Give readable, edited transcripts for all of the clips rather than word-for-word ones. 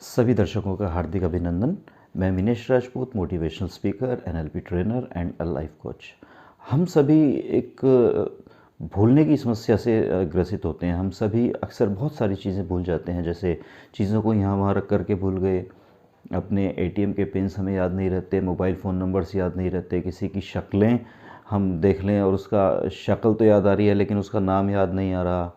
सभी दर्शकों का हार्दिक अभिनंदन। मैं Minesh Rajput, motivational speaker, NLP trainer and a life coach. हम सभी एक भूलने की समस्या से ग्रसित होते हैं। हम सभी अक्सर बहुत सारी चीज़ें भूल जाते हैं, जैसे चीज़ों को यहाँ वहाँ रख करके भूल गए, अपने एटीएम के पिन्स हमें याद नहीं रहते, मोबाइल फ़ोन नंबर्स याद नहीं रहते, किसी की शक्लें हम देख लें और उसका शक्ल तो याद आ रही है लेकिन उसका नाम याद नहीं आ रहा,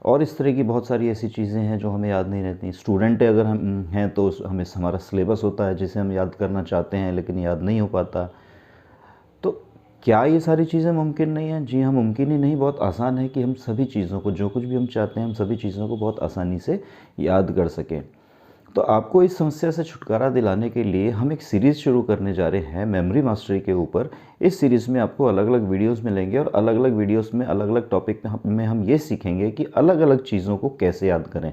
और इस तरह की बहुत सारी ऐसी चीज़ें हैं जो हमें याद नहीं रहती। स्टूडेंट अगर हम हैं तो हमें हमारा सिलेबस होता है जिसे हम याद करना चाहते हैं लेकिन याद नहीं हो पाता। तो क्या ये सारी चीज़ें मुमकिन नहीं हैं? जी हाँ, मुमकिन ही नहीं, बहुत आसान है कि हम सभी चीज़ों को, जो कुछ भी हम चाहते हैं, हम सभी चीज़ों को बहुत आसानी से याद कर सकें। तो आपको इस समस्या से छुटकारा दिलाने के लिए हम एक सीरीज़ शुरू करने जा रहे हैं मेमोरी मास्टरी के ऊपर। इस सीरीज़ में आपको अलग अलग वीडियोस मिलेंगे और अलग अलग वीडियोस में अलग अलग टॉपिक में हम ये सीखेंगे कि अलग अलग चीज़ों को कैसे याद करें।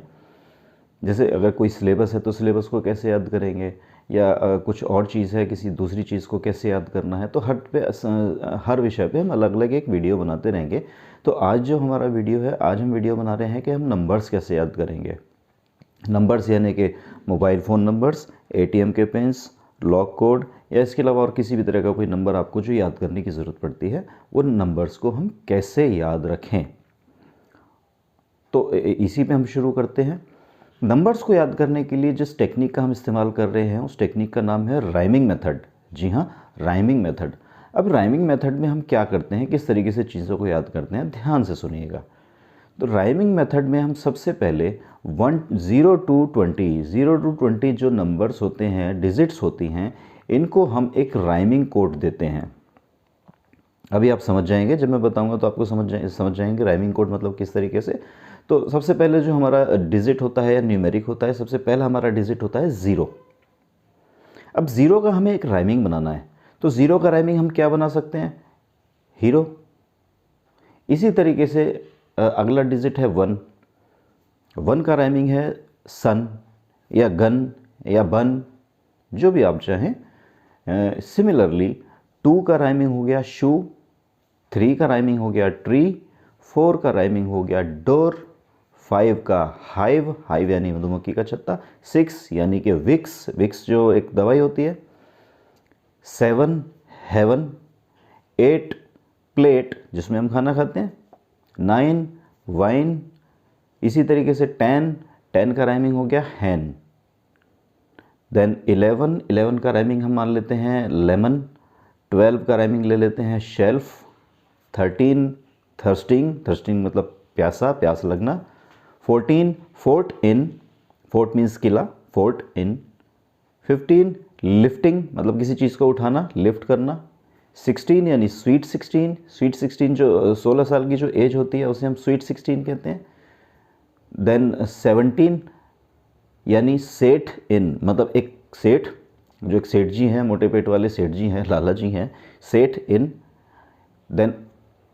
जैसे अगर कोई सिलेबस है तो सिलेबस को कैसे याद करेंगे, या कुछ और चीज़ है, किसी दूसरी चीज़ को कैसे याद करना है। तो हर विषय पे हम अलग अलग एक वीडियो बनाते रहेंगे। तो आज जो हमारा वीडियो है, आज हम वीडियो बना रहे हैं कि हम नंबर्स कैसे याद करेंगे। नंबर्स यानी कि मोबाइल फ़ोन नंबर्स, एटीएम के पिन्स, लॉक कोड, या इसके अलावा और किसी भी तरह का कोई नंबर आपको जो याद करने की ज़रूरत पड़ती है, वो नंबर्स को हम कैसे याद रखें। तो इसी पे हम शुरू करते हैं। नंबर्स को याद करने के लिए जिस टेक्निक का हम इस्तेमाल कर रहे हैं उस टेक्निक का नाम है राइमिंग मेथड। जी हाँ, राइमिंग मेथड। अब राइमिंग मेथड में हम क्या करते हैं, किस तरीके से चीज़ों को याद करते हैं, ध्यान से सुनिएगा। तो राइमिंग मेथड में हम सबसे पहले 0 to 20 जो नंबर्स होते हैं, डिजिट्स होती हैं, इनको हम एक राइमिंग कोड देते हैं। अभी आप समझ जाएंगे, जब मैं बताऊंगा तो आपको समझ जाएंगे राइमिंग कोड मतलब किस तरीके से। तो सबसे पहले जो हमारा डिजिट होता है या न्यूमेरिक होता है, सबसे पहला हमारा डिजिट होता है 0। अब 0 का हमें एक राइमिंग बनाना है, तो 0 का राइमिंग हम क्या बना सकते हैं? हीरो। इसी तरीके से अगला डिजिट है 1। 1 का राइमिंग है सन या गन या बन, जो भी आप चाहें। सिमिलरली 2 का राइमिंग हो गया शू, 3 का राइमिंग हो गया ट्री, 4 का राइमिंग हो गया डोर, 5 का हाइव, हाइव यानी मधुमक्खी का छत्ता, 6 यानी कि विक्स, विक्स जो एक दवाई होती है, 7 हेवन, 8 प्लेट जिसमें हम खाना खाते हैं, 9 वाइन, इसी तरीके से 10 का राइमिंग हो गया हैन। देन 11 का राइमिंग हम मान लेते हैं लेमन, 12 का राइमिंग ले लेते हैं शेल्फ, 13 थर्स्टिंग मतलब प्यासा, प्यास लगना, 14 फोर्ट इन, फोर्ट मीन्स किला, फोर्ट इन, 15 लिफ्टिंग मतलब किसी चीज़ को उठाना, लिफ्ट करना, 16 यानी स्वीट 16, स्वीट 16 जो 16 साल की जो एज होती है उसे हम स्वीट 16 कहते हैं। देन 17 यानी सेठ इन, मतलब एक सेठ, जो एक सेठ जी हैं, मोटे पेट वाले सेठ जी हैं, लाला जी हैं, सेठ इन। देन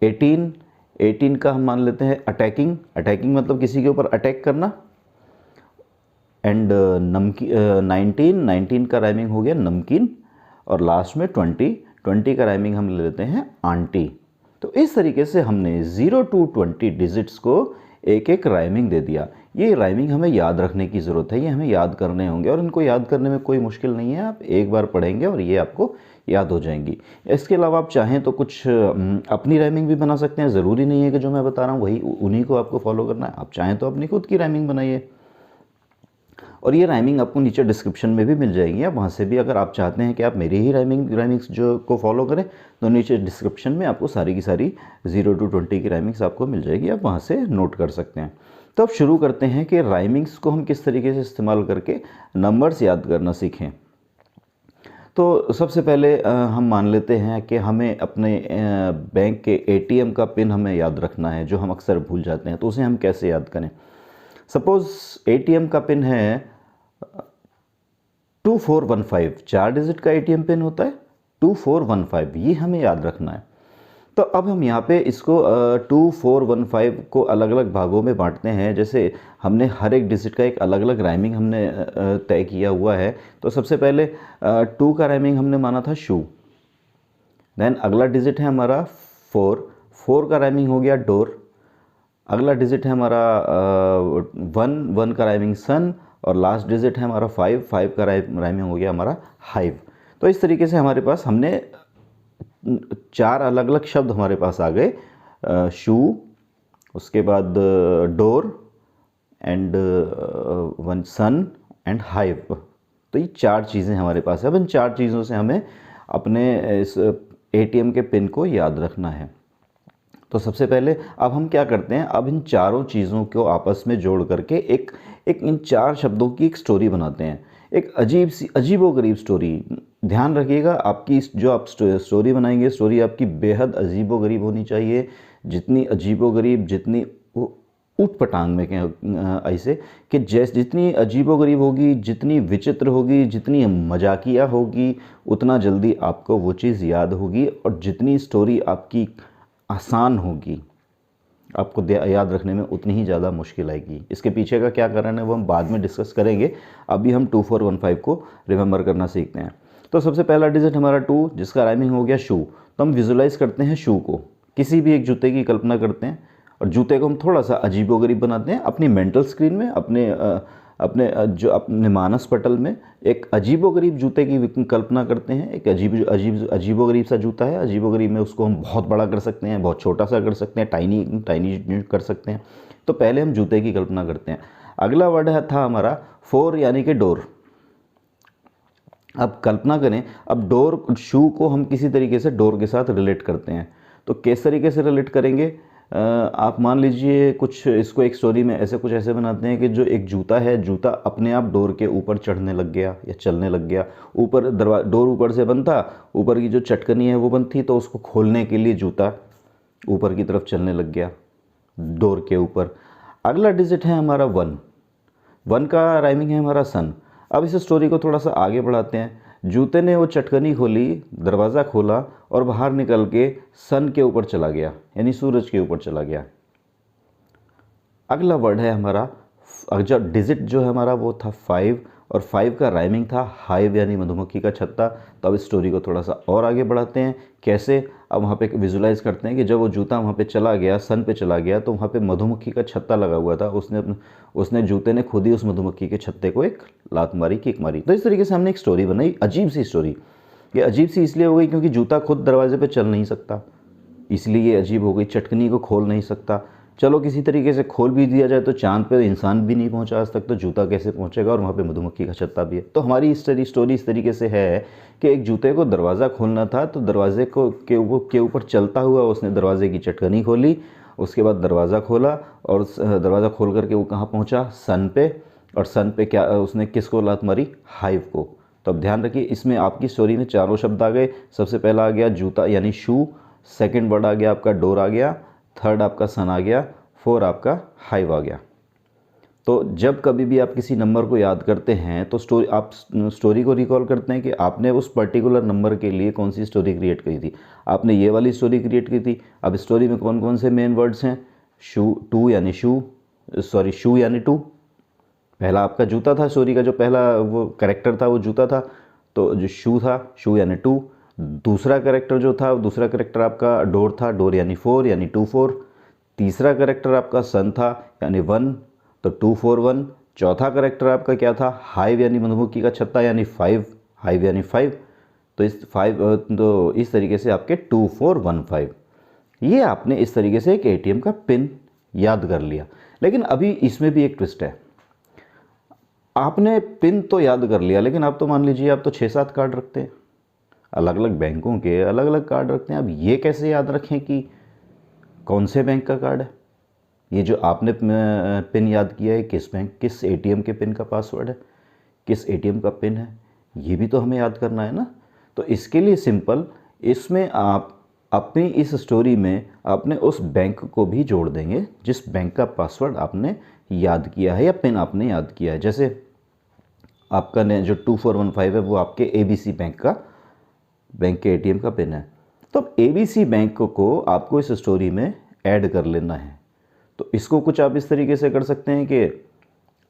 18 का हम मान लेते हैं अटैकिंग, अटैकिंग मतलब किसी के ऊपर अटैक करना। एंड 19 का राइमिंग हो गया नमकीन, और लास्ट में 20 का राइमिंग हम ले लेते हैं आंटी। तो इस तरीके से हमने 0 to 20 डिजिट्स को एक एक राइमिंग दे दिया। ये राइमिंग हमें याद रखने की ज़रूरत है, ये हमें याद करने होंगे, और इनको याद करने में कोई मुश्किल नहीं है। आप एक बार पढ़ेंगे और ये आपको याद हो जाएंगी। इसके अलावा आप चाहें तो कुछ अपनी राइमिंग भी बना सकते हैं। ज़रूरी नहीं है कि जो मैं बता रहा हूँ वही उन्हीं को आपको फॉलो करना है। आप चाहें तो अपनी खुद की राइमिंग बनाइए, और ये राइमिंग आपको नीचे डिस्क्रिप्शन में भी मिल जाएगी। आप वहाँ से भी, अगर आप चाहते हैं कि आप मेरी ही राइमिंग्स जो को फॉलो करें, तो नीचे डिस्क्रिप्शन में आपको सारी की सारी 0 to 20 की राइमिंग्स आपको मिल जाएगी, आप वहाँ से नोट कर सकते हैं। तो अब शुरू करते हैं कि राइमिंग्स को हम किस तरीके से इस्तेमाल करके नंबर्स याद करना सीखें। तो सबसे पहले हम मान लेते हैं कि हमें अपने बैंक के एटीएम का पिन हमें याद रखना है, जो हम अक्सर भूल जाते हैं। तो उसे हम कैसे याद करें? सपोज़ एटीएम का पिन है 2415, 4 डिजिट का एटीएम पिन होता है 2415, ये हमें याद रखना है। तो अब हम यहाँ पे इसको 2415 को अलग अलग भागों में बांटते हैं। जैसे हमने हर एक डिजिट का एक अलग अलग राइमिंग हमने तय किया हुआ है। तो सबसे पहले 2 का राइमिंग हमने माना था शू। देन अगला डिजिट है हमारा 4 का राइमिंग हो गया डोर। अगला डिजिट है हमारा 1 का राइमिंग सन, और लास्ट डिजिट है हमारा 5, 5 का राइमिंग हो गया हमारा हाइव। तो इस तरीके से हमारे पास हमने 4 अलग अलग शब्द हमारे पास आ गए, शू, उसके बाद door and one sun and hive. तो ये 4 चीज़ें हमारे पास है। अब इन 4 चीज़ों से हमें अपने इस एटीएम के पिन को याद रखना है। तो सबसे पहले अब हम क्या करते हैं, अब इन चारों चीज़ों को आपस में जोड़ करके एक इन 4 शब्दों की एक स्टोरी बनाते हैं, एक अजीबोगरीब स्टोरी। ध्यान रखिएगा, आपकी जो आप स्टोरी बनाएंगे, स्टोरी आपकी बेहद अजीबोगरीब होनी चाहिए। जितनी अजीबोगरीब, जितनी ऊट पटांग में कहें ऐसे कि जितनी अजीबोगरीब होगी, जितनी विचित्र होगी, जितनी मजाकिया होगी, उतना जल्दी आपको वो चीज़ याद होगी। और जितनी स्टोरी आपकी आसान होगी, आपको याद रखने में उतनी ही ज़्यादा मुश्किल आएगी। इसके पीछे का क्या कारण है वो हम बाद में डिस्कस करेंगे। अभी हम 2415 को रिमेंबर करना सीखते हैं। तो सबसे पहला डिजिट हमारा 2, जिसका राइमिंग हो गया शू। तो हम विजुलाइज करते हैं शू को, किसी भी एक जूते की कल्पना करते हैं और जूते को हम थोड़ा सा अजीबोगरीब बनाते हैं अपनी मेंटल स्क्रीन में, अपने मानस पटल में एक अजीबोगरीब जूते की कल्पना करते हैं। एक अजीबोगरीब सा जूता है। अजीबोगरीब में उसको हम बहुत बड़ा कर सकते हैं, बहुत छोटा सा कर सकते हैं, टाइनी कर सकते हैं। तो पहले हम जूते की कल्पना करते हैं। अगला वर्ड था हमारा 4 यानी कि डोर। अब कल्पना करें, अब डोर, शू को हम किसी तरीके से डोर के साथ रिलेट करते हैं। तो किस तरीके से रिलेट करेंगे, आप मान लीजिए कुछ इसको एक स्टोरी में ऐसे बनाते हैं कि जो एक जूता है, जूता अपने आप डोर के ऊपर चढ़ने लग गया या चलने लग गया। ऊपर डोर ऊपर से बंद था, ऊपर की जो चटकनी है वो बंद थी, तो उसको खोलने के लिए जूता ऊपर की तरफ चलने लग गया डोर के ऊपर। अगला डिजिट है हमारा 1, 1 का राइमिंग है हमारा सन। अब इस स्टोरी को थोड़ा सा आगे बढ़ाते हैं। जूते ने वो चटकनी खोली, दरवाज़ा खोला और बाहर निकल के सन के ऊपर चला गया, यानी सूरज के ऊपर चला गया। अगला वर्ड है हमारा, जो डिजिट जो है हमारा वो था 5, और 5 का राइमिंग था हाइव यानी मधुमक्खी का छत्ता। तो अब इस स्टोरी को थोड़ा सा और आगे बढ़ाते हैं। कैसे, अब वहाँ पे विजुलाइज करते हैं कि जब वो जूता वहाँ पे चला गया, सन पे चला गया, तो वहाँ पे मधुमक्खी का छत्ता लगा हुआ था। उसने जूते ने खुद ही उस मधुमक्खी के छत्ते को एक लात मारी, किक मारी। तो इस तरीके से हमने एक स्टोरी बनाई, अजीब सी स्टोरी। ये अजीब सी इसलिए हो गई क्योंकि जूता खुद दरवाजे पर चल नहीं सकता, इसलिए ये अजीब हो गई। चटकनी को खोल नहीं सकता, चलो किसी तरीके से खोल भी दिया जाए तो चांद पे इंसान भी नहीं पहुंचा आज तक, तो जूता कैसे पहुंचेगा, और वहाँ पे मधुमक्खी का छत्ता भी है। तो हमारी स्टोरी इस तरीके से है कि एक जूते को दरवाज़ा खोलना था, तो दरवाजे को के ऊपर चलता हुआ उसने दरवाजे की चटकनी खोली, उसके बाद दरवाज़ा खोला, और दरवाज़ा खोल करके वो कहाँ पहुँचा, सन पे। और सन पे क्या उसने किसको लात मारी, हाइव को। तो अब ध्यान रखिए, इसमें आपकी स्टोरी में 4 शब्द आ गए। सबसे पहला आ गया जूता यानी शू, सेकेंड वर्ड आ गया आपका डोर आ गया, थर्ड आपका सन आ गया, 4 आपका हाइव आ गया। तो जब कभी भी आप किसी नंबर को याद करते हैं तो स्टोरी को रिकॉल करते हैं कि आपने उस पर्टिकुलर नंबर के लिए कौन सी स्टोरी क्रिएट की थी। आपने ये वाली स्टोरी क्रिएट की थी। अब स्टोरी में कौन कौन से मेन वर्ड्स हैं, शू यानी 2। पहला आपका जूता था, स्टोरी का जो पहला वो कैरेक्टर था वो जूता था, तो जो शू था, शू यानी 2। दूसरा कैरेक्टर जो था, दूसरा कैरेक्टर आपका डोर था, डोर यानी 4 यानी 2 4। तीसरा कैरेक्टर आपका सन था यानी 1, तो 2 4 1। चौथा कैरेक्टर आपका क्या था, हाइव यानी मधुमक्खी का छत्ता यानी 5, हाइव यानी 5। तो इस तरीके से आपके 2 4 1 5, ये आपने इस तरीके से एक एटीएम का पिन याद कर लिया। लेकिन अभी इसमें भी एक ट्विस्ट है। आपने पिन तो याद कर लिया, लेकिन आप तो मान लीजिए आप तो 6-7 कार्ड रखते हैं, अलग अलग बैंकों के अलग अलग कार्ड रखते हैं। अब ये कैसे याद रखें कि कौन से बैंक का कार्ड है, ये जो आपने पिन याद किया है किस एटीएम के पिन का पासवर्ड है, किस एटीएम का पिन है, ये भी तो हमें याद करना है ना। तो इसके लिए सिंपल, इसमें आप अपनी इस स्टोरी में आपने उस बैंक को भी जोड़ देंगे जिस बैंक का पासवर्ड आपने याद किया है या पिन आपने याद किया है। जैसे आपका जो 2415 है वो आपके ABC बैंक के एटीएम का पिन है। तो ABC बैंक को आपको इस स्टोरी में ऐड कर लेना है। तो इसको कुछ आप इस तरीके से कर सकते हैं कि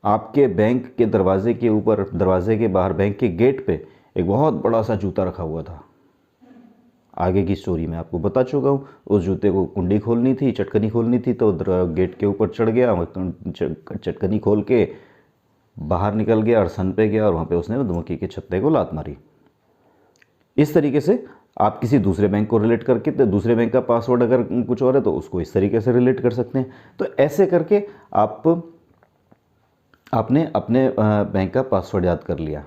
आपके बैंक के दरवाजे के ऊपर, दरवाजे के बाहर, बैंक के गेट पे एक बहुत बड़ा सा जूता रखा हुआ था। आगे की स्टोरी में आपको बता चुका हूँ, उस जूते को कुंडी खोलनी थी, चटकनी खोलनी थी, तो गेट के ऊपर चढ़ गया, चटकनी खोल के बाहर निकल गया और सन पे गया और वहाँ पे उसने मधुमक्खी के छत्ते को लात मारी। इस तरीके से आप किसी दूसरे बैंक को रिलेट करके, तो दूसरे बैंक का पासवर्ड अगर कुछ और है तो उसको इस तरीके से रिलेट कर सकते हैं। तो ऐसे करके आपने अपने बैंक का पासवर्ड याद कर लिया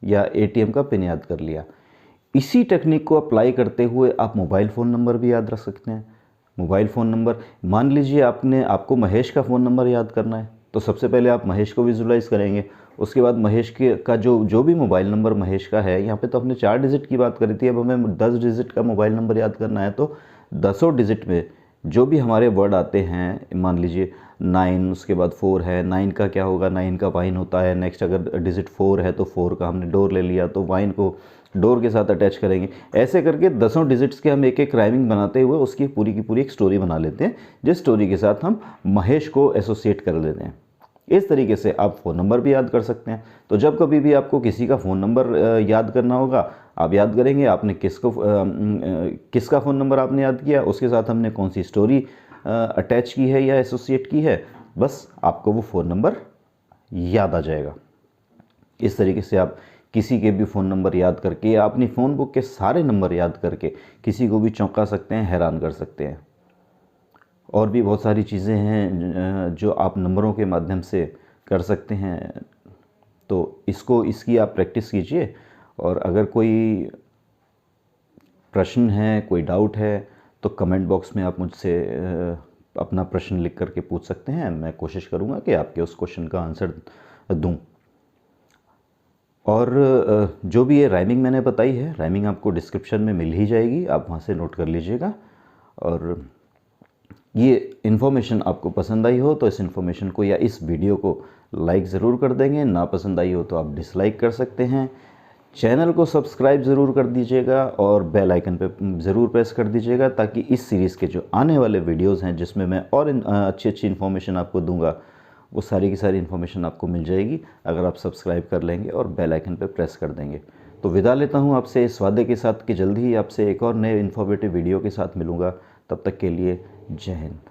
या एटीएम का पिन याद कर लिया। इसी टेक्निक को अप्लाई करते हुए आप मोबाइल फ़ोन नंबर भी याद रख सकते हैं। मोबाइल फ़ोन नंबर, मान लीजिए आपको महेश का फ़ोन नंबर याद करना है, तो सबसे पहले आप महेश को विजुलाइज़ करेंगे। उसके बाद महेश का जो भी मोबाइल नंबर महेश का है, यहाँ पे तो हमने 4 डिजिट की बात करी थी, अब हमें 10 डिजिट का मोबाइल नंबर याद करना है। तो 10 डिजिट में जो भी हमारे वर्ड आते हैं, मान लीजिए 9, उसके बाद 4 है, 9 का क्या होगा, 9 का वाइन होता है। नेक्स्ट अगर डिजिट 4 है तो 4 का हमने डोर ले लिया, तो वाइन को डोर के साथ अटैच करेंगे। ऐसे करके 10 डिजिट्स के हम एक एक राइमिंग बनाते हुए उसकी पूरी की पूरी एक स्टोरी बना लेते हैं, जिस स्टोरी के साथ हम महेश को एसोसिएट कर लेते हैं। इस तरीके से आप फ़ोन नंबर भी याद कर सकते हैं। तो जब कभी भी आपको किसी का फ़ोन नंबर याद करना होगा, आप याद करेंगे आपने किसका फ़ोन नंबर आपने याद किया, उसके साथ हमने कौन सी स्टोरी अटैच की है या एसोसिएट की है, बस आपको वो फ़ोन नंबर याद आ जाएगा। इस तरीके से आप किसी के भी फ़ोन नंबर याद करके या अपनी फ़ोन बुक के सारे नंबर याद करके किसी को भी चौंका सकते हैं, हैरान कर सकते हैं। और भी बहुत सारी चीज़ें हैं जो आप नंबरों के माध्यम से कर सकते हैं। तो इसकी आप प्रैक्टिस कीजिए, और अगर कोई प्रश्न है, कोई डाउट है, तो कमेंट बॉक्स में आप मुझसे अपना प्रश्न लिख करके पूछ सकते हैं। मैं कोशिश करूँगा कि आपके उस क्वेश्चन का आंसर दूँ। और जो भी ये राइमिंग मैंने बताई है, राइमिंग आपको डिस्क्रिप्शन में मिल ही जाएगी, आप वहाँ से नोट कर लीजिएगा। और ये इन्फॉर्मेशन आपको पसंद आई हो तो इस इन्फॉर्मेशन को या इस वीडियो को लाइक ज़रूर कर देंगे, ना पसंद आई हो तो आप डिसलाइक कर सकते हैं। चैनल को सब्सक्राइब ज़रूर कर दीजिएगा और बेल आइकन पे ज़रूर प्रेस कर दीजिएगा, ताकि इस सीरीज़ के जो आने वाले वीडियोज़ हैं जिसमें मैं और अच्छी इन्फॉर्मेशन आपको दूंगा, वो सारी की सारी इन्फॉर्मेशन आपको मिल जाएगी अगर आप सब्सक्राइब कर लेंगे और बेल आइकन पे प्रेस कर देंगे। तो विदा लेता हूँ आपसे इस वादे के साथ कि जल्दी ही आपसे एक और नए इन्फॉर्मेटिव वीडियो के साथ मिलूँगा। तब तक के लिए जय हिंद।